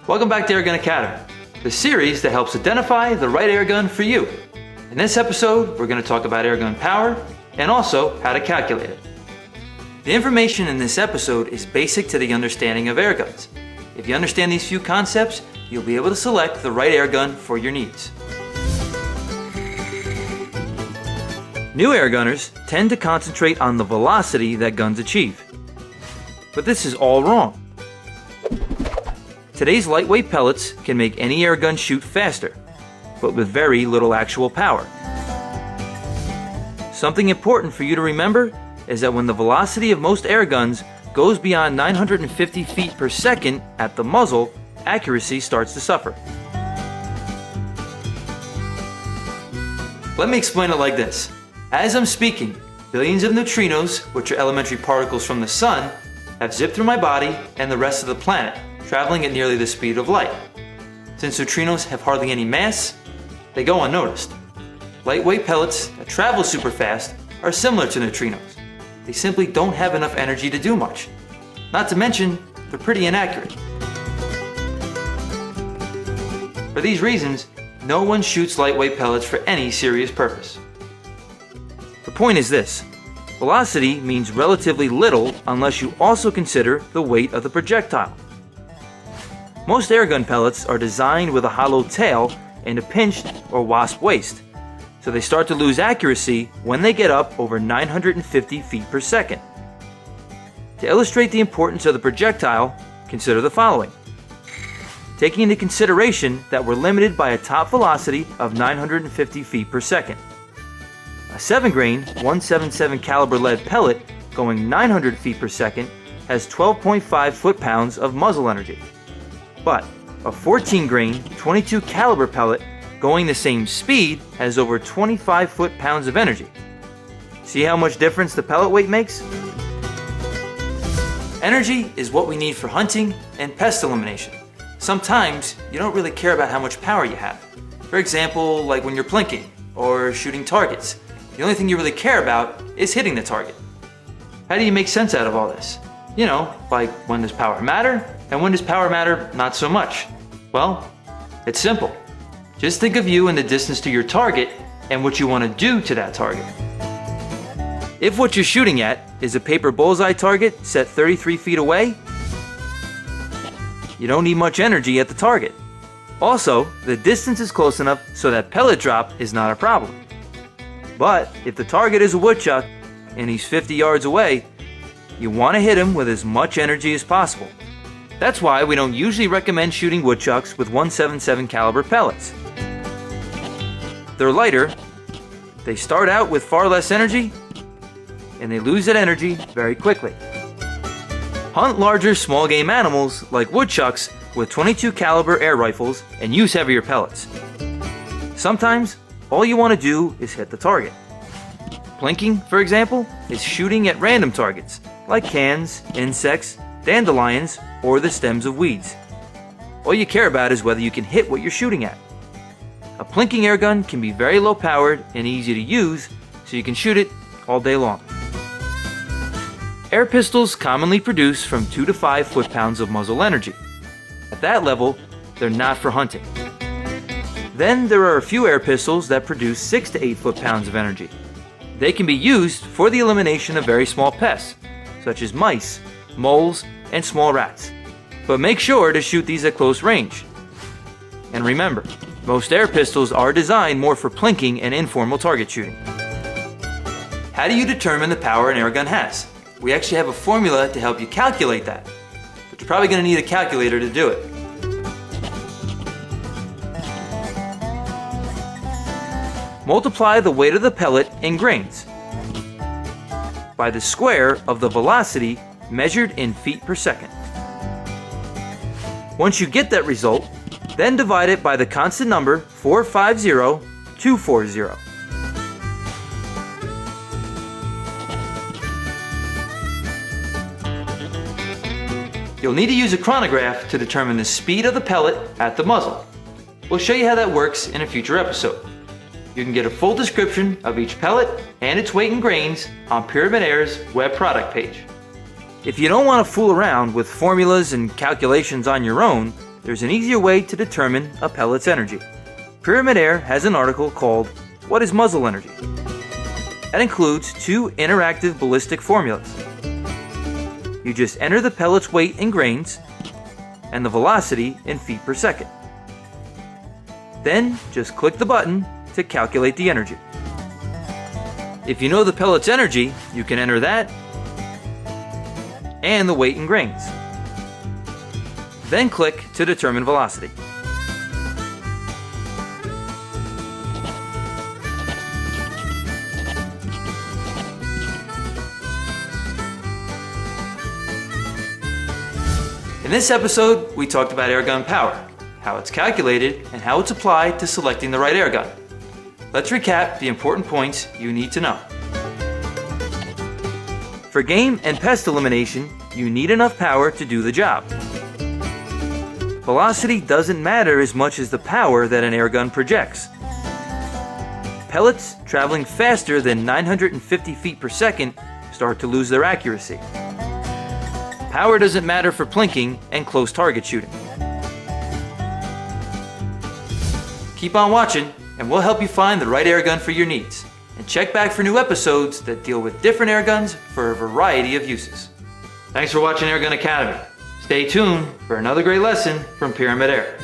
Welcome back to Airgun Academy, the series that helps identify the right airgun for you. In this episode, we're going to talk about airgun power and also how to calculate it. The information in this episode is basic to the understanding of airguns. If you understand these few concepts, you'll be able to select the right airgun for your needs. New airgunners tend to concentrate on the velocity that guns achieve. But this is all wrong. Today's lightweight pellets can make any airgun shoot faster, but with very little actual power. Something important for you to remember is that when the velocity of most airguns goes beyond 950 feet per second at the muzzle, accuracy starts to suffer. Let me explain it like this. As I'm speaking, billions of neutrinos, which are elementary particles from the sun, have zipped through my body and the rest of the planet, traveling at nearly the speed of light. Since neutrinos have hardly any mass, they go unnoticed. Lightweight pellets that travel super fast are similar to neutrinos. They simply don't have enough energy to do much. Not to mention, they're pretty inaccurate. For these reasons, no one shoots lightweight pellets for any serious purpose. The point is this: velocity means relatively little unless you also consider the weight of the projectile. Most airgun pellets are designed with a hollow tail and a pinched or wasp waist, so they start to lose accuracy when they get up over 950 feet per second. To illustrate the importance of the projectile, consider the following. Taking into consideration that we're limited by a top velocity of 950 feet per second. A 7-grain 177 caliber lead pellet going 900 feet per second has 12.5 foot-pounds of muzzle energy. But a 14-grain 22 caliber pellet going the same speed has over 25 foot-pounds of energy. See how much difference the pellet weight makes? Energy is what we need for hunting and pest elimination. Sometimes you don't really care about how much power you have. For example, like when you're plinking or shooting targets. The only thing you really care about is hitting the target. How do you make sense out of all this? You know, like when does power matter and when does power matter not so much? Well, it's simple. Just think of you and the distance to your target and what you want to do to that target. If what you're shooting at is a paper bullseye target set 33 feet away, you don't need much energy at the target. Also, the distance is close enough so that pellet drop is not a problem. But if the target is a woodchuck and he's 50 yards away, you want to hit him with as much energy as possible. That's why we don't usually recommend shooting woodchucks with 177 caliber pellets. They're lighter, they start out with far less energy, and they lose that energy very quickly. Hunt larger small game animals like woodchucks with 22 caliber air rifles and use heavier pellets. Sometimes all you want to do is hit the target. Plinking, for example, is shooting at random targets like cans, insects, dandelions, or the stems of weeds. All you care about is whether you can hit what you're shooting at. A plinking airgun can be very low powered and easy to use, so you can shoot it all day long. Air pistols commonly produce from 2 to 5 foot-pounds of muzzle energy. At that level, they're not for hunting. Then there are a few air pistols that produce 6 to 8 foot-pounds of energy. They can be used for the elimination of very small pests, such as mice, moles, and small rats. But make sure to shoot these at close range. And remember, most air pistols are designed more for plinking and informal target shooting. How do you determine the power an airgun has? We actually have a formula to help you calculate that, but you're probably going to need a calculator to do it. Multiply the weight of the pellet in grains by the square of the velocity measured in feet per second. Once you get that result, then divide it by the constant number 450240. You'll need to use a chronograph to determine the speed of the pellet at the muzzle. We'll show you how that works in a future episode. You can get a full description of each pellet and its weight in grains on Pyramid Air's web product page. If you don't want to fool around with formulas and calculations on your own, there's an easier way to determine a pellet's energy. Pyramid Air has an article called "What is Muzzle Energy?" That includes 2 interactive ballistic formulas. You just enter the pellet's weight in grains and the velocity in feet per second. Then just click the button to calculate the energy. If you know the pellet's energy, you can enter that and the weight in grains. Then click to determine velocity. In this episode, we talked about airgun power, how it's calculated, and how it's applied to selecting the right airgun. Let's recap the important points you need to know. For game and pest elimination, you need enough power to do the job. Velocity doesn't matter as much as the power that an airgun projects. Pellets traveling faster than 950 feet per second start to lose their accuracy. Power doesn't matter for plinking and close target shooting. Keep on watching, and we'll help you find the right airgun for your needs. And check back for new episodes that deal with different airguns for a variety of uses. Thanks for watching Airgun Academy. Stay tuned for another great lesson from Pyramid Air.